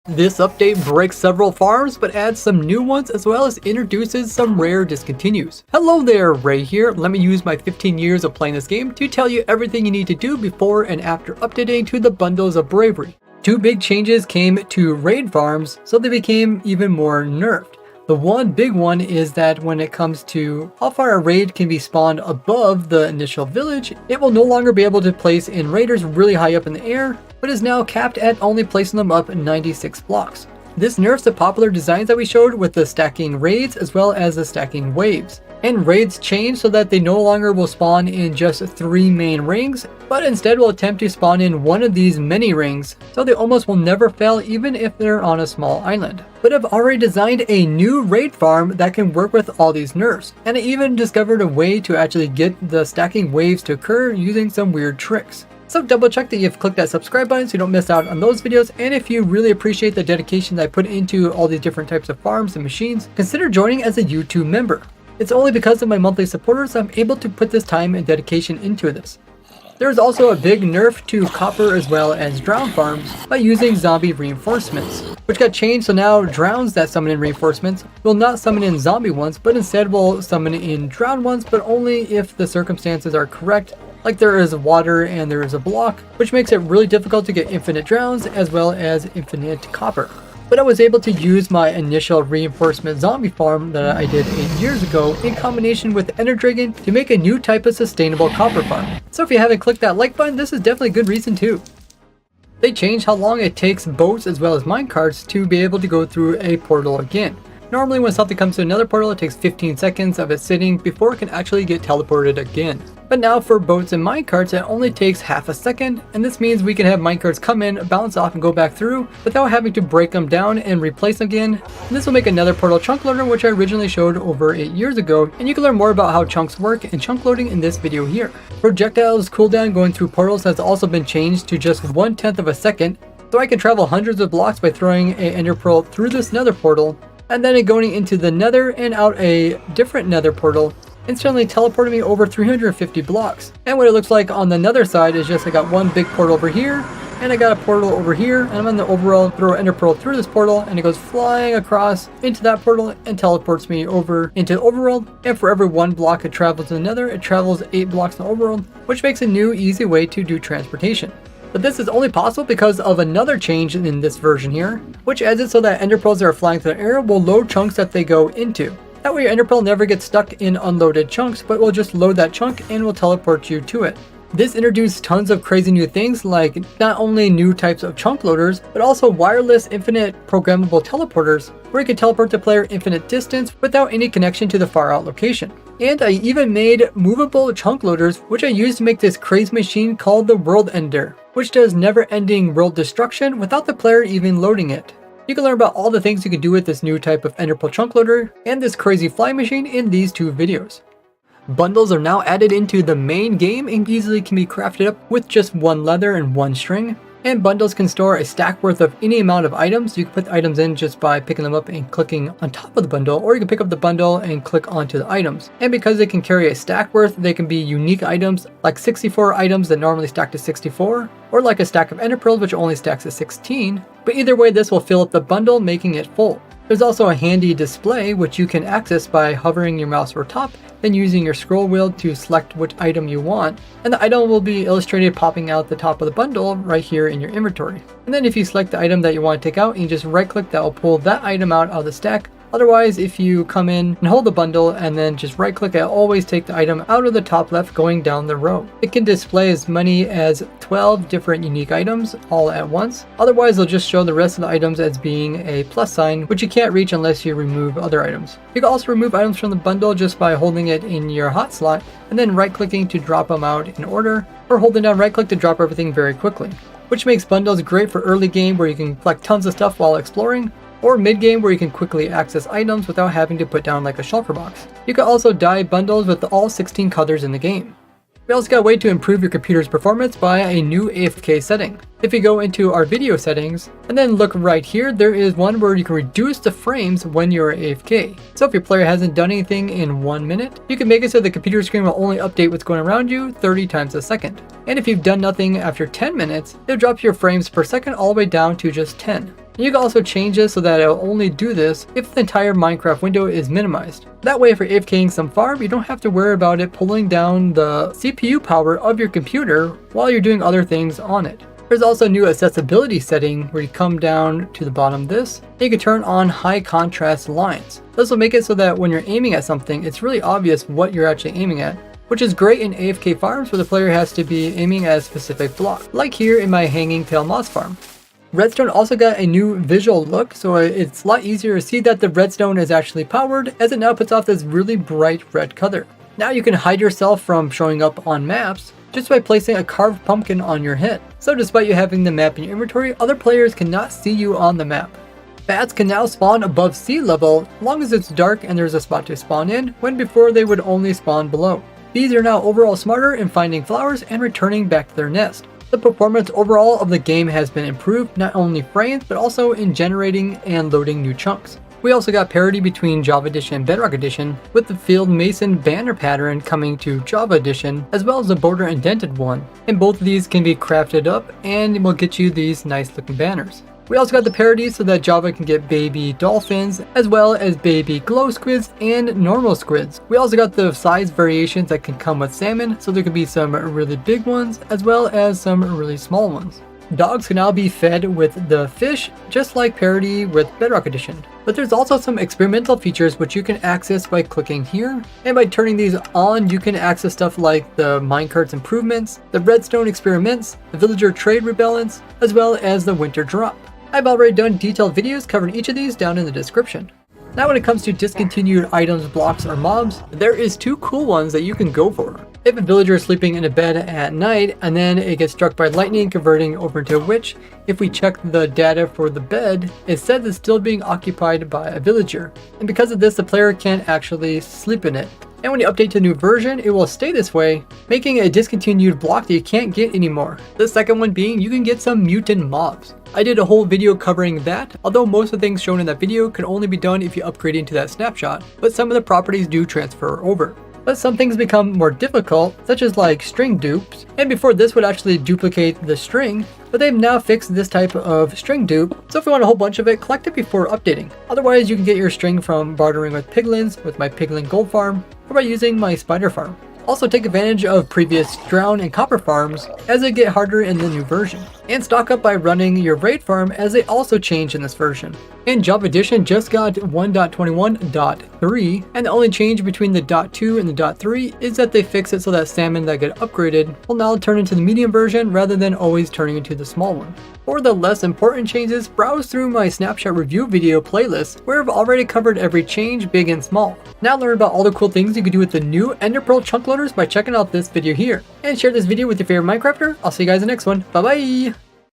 This update breaks several farms but adds some new ones as well as introduces some rare discontinues. Hello there, Ray here. Let me use my 15 years of playing this game to tell you everything you need to do before and after updating to the Bundles of Bravery. Two big changes came to raid farms, so they became even more nerfed. The one big one is that when it comes to how far a raid can be spawned above the initial village, it will no longer be able to place in raiders really high up in the air, but is now capped at only placing them up 96 blocks. This nerfs the popular designs that we showed with the stacking raids as well as the stacking waves. And raids change so that they no longer will spawn in just 3 main rings, but instead will attempt to spawn in one of these many rings, so they almost will never fail even if they're on a small island. But I've already designed a new raid farm that can work with all these nerfs, and I even discovered a way to actually get the stacking waves to occur using some weird tricks. So double check that you've clicked that subscribe button so you don't miss out on those videos, and if you really appreciate the dedication that I put into all these different types of farms and machines, consider joining as a YouTube member. It's only because of my monthly supporters I'm able to put this time and dedication into this. There is also a big nerf to copper as well as drown farms by using zombie reinforcements, which got changed so now drowns that summon in reinforcements will not summon in zombie ones, but instead will summon in drown ones, but only if the circumstances are correct, like there is water and there is a block, which makes it really difficult to get infinite drowns as well as infinite copper. But I was able to use my initial reinforcement zombie farm that I did 8 years ago in combination with Ender Dragon to make a new type of sustainable copper farm. So if you haven't clicked that like button, this is definitely a good reason too. They changed how long it takes boats as well as minecarts to be able to go through a portal again. Normally when something comes to another portal, it takes 15 seconds of it sitting before it can actually get teleported again. But now for boats and minecarts, it only takes half a second, and this means we can have minecarts come in, bounce off, and go back through without having to break them down and replace them again. And this will make another portal chunk loader, which I originally showed over 8 years ago, and you can learn more about how chunks work and chunk loading in this video here. Projectiles cooldown going through portals has also been changed to just 1/10 of a second, so I can travel hundreds of blocks by throwing a ender pearl through this nether portal, and then going into the nether and out a different nether portal, instantly teleported me over 350 blocks. And what it looks like on the nether side is just I got one big portal over here, and I got a portal over here, and I'm on the overworld, throw ender pearl through this portal, and it goes flying across into that portal and teleports me over into the overworld. And for every 1 block it travels to the nether, it travels 8 blocks in the overworld, which makes a new easy way to do transportation. But this is only possible because of another change in this version here, which adds it so that ender pearls that are flying through the air will load chunks that they go into. That way your ender pearl never gets stuck in unloaded chunks, but will just load that chunk and will teleport you to it. This introduced tons of crazy new things, like not only new types of chunk loaders, but also wireless infinite programmable teleporters, where you can teleport the player infinite distance without any connection to the far out location. And I even made movable chunk loaders, which I used to make this crazy machine called the World Ender, which does never-ending world destruction without the player even loading it. You can learn about all the things you can do with this new type of ender pearl chunk loader and this crazy fly machine in these 2 videos. Bundles are now added into the main game and easily can be crafted up with just 1 leather and 1 string. And bundles can store a stack worth of any amount of items. You can put the items in just by picking them up and clicking on top of the bundle, or you can pick up the bundle and click onto the items. And because they can carry a stack worth, they can be unique items, like 64 items that normally stack to 64, or like a stack of ender pearls which only stacks to 16. But either way, this will fill up the bundle, making it full. There's also a handy display which you can access by hovering your mouse over top, then using your scroll wheel to select which item you want, and the item will be illustrated popping out the top of the bundle right here in your inventory. And then if you select the item that you want to take out and you just right click, that will pull that item out of the stack. Otherwise, if you come in and hold the bundle and then just right click, it'll always take the item out of the top left going down the row. It can display as many as 12 different unique items all at once. Otherwise, it'll just show the rest of the items as being a plus sign, which you can't reach unless you remove other items. You can also remove items from the bundle just by holding it in your hot slot and then right clicking to drop them out in order, or holding down right click to drop everything very quickly. Which makes bundles great for early game where you can collect tons of stuff while exploring, or mid-game where you can quickly access items without having to put down like a shulker box. You can also dye bundles with all 16 colors in the game. We also got a way to improve your computer's performance by a new AFK setting. If you go into our video settings and then look right here, there is one where you can reduce the frames when you're AFK. So if your player hasn't done anything in 1 minute, you can make it so the computer screen will only update what's going around you 30 times a second. And if you've done nothing after 10 minutes, it drops your frames per second all the way down to just 10. You can also change this so that it'll only do this if the entire Minecraft window is minimized. That way, if you're AFKing some farm, you don't have to worry about it pulling down the CPU power of your computer while you're doing other things on it. There's also a new accessibility setting where you come down to the bottom of this, and you can turn on high contrast lines. This will make it so that when you're aiming at something, it's really obvious what you're actually aiming at, which is great in AFK farms where the player has to be aiming at a specific block, like here in my Hanging Pale Moss farm. Redstone also got a new visual look, so it's a lot easier to see that the redstone is actually powered, as it now puts off this really bright red color. Now you can hide yourself from showing up on maps just by placing a carved pumpkin on your head. So despite you having the map in your inventory, other players cannot see you on the map. Bats can now spawn above sea level as long as it's dark and there's a spot to spawn in, when before they would only spawn below. Bees are now overall smarter in finding flowers and returning back to their nest. The performance overall of the game has been improved, not only frames, but also in generating and loading new chunks. We also got parity between Java Edition and Bedrock Edition, with the Field Mason banner pattern coming to Java Edition, as well as the border indented one. And both of these can be crafted up and will get you these nice looking banners. We also got the parity so that Java can get baby dolphins, as well as baby glow squids and normal squids. We also got the size variations that can come with salmon, so there could be some really big ones, as well as some really small ones. Dogs can now be fed with the fish, just like parity with Bedrock Edition. But there's also some experimental features which you can access by clicking here, and by turning these on you can access stuff like the minecarts improvements, the redstone experiments, the villager trade rebalance, as well as the winter drop. I've already done detailed videos covering each of these down in the description. Now when it comes to discontinued items, blocks, or mobs, there is two cool ones that you can go for. If a villager is sleeping in a bed at night and then it gets struck by lightning converting over into a witch, if we check the data for the bed, it says it's still being occupied by a villager. And because of this, the player can't actually sleep in it. And when you update to the new version, it will stay this way, making it a discontinued block that you can't get anymore. The second one being, you can get some mutant mobs. I did a whole video covering that, although most of the things shown in that video could only be done if you upgrade into that snapshot, but some of the properties do transfer over. But some things become more difficult, such as like string dupes, and before this would actually duplicate the string, but they've now fixed this type of string dupe, so if you want a whole bunch of it, collect it before updating. Otherwise, you can get your string from bartering with piglins, with my piglin gold farm, or by using my spider farm. Also take advantage of previous drown and copper farms as they get harder in the new version. And stock up by running your raid farm as they also change in this version. And Java Edition just got 1.21.3, and the only change between the .2 and the .3 is that they fix it so that salmon that get upgraded will now turn into the medium version rather than always turning into the small one. For the less important changes, browse through my snapshot review video playlist where I've already covered every change, big and small. Now learn about all the cool things you can do with the new Ender Pearl chunk loaders by checking out this video here. And share this video with your favorite Minecrafter. I'll see you guys in the next one. Bye bye!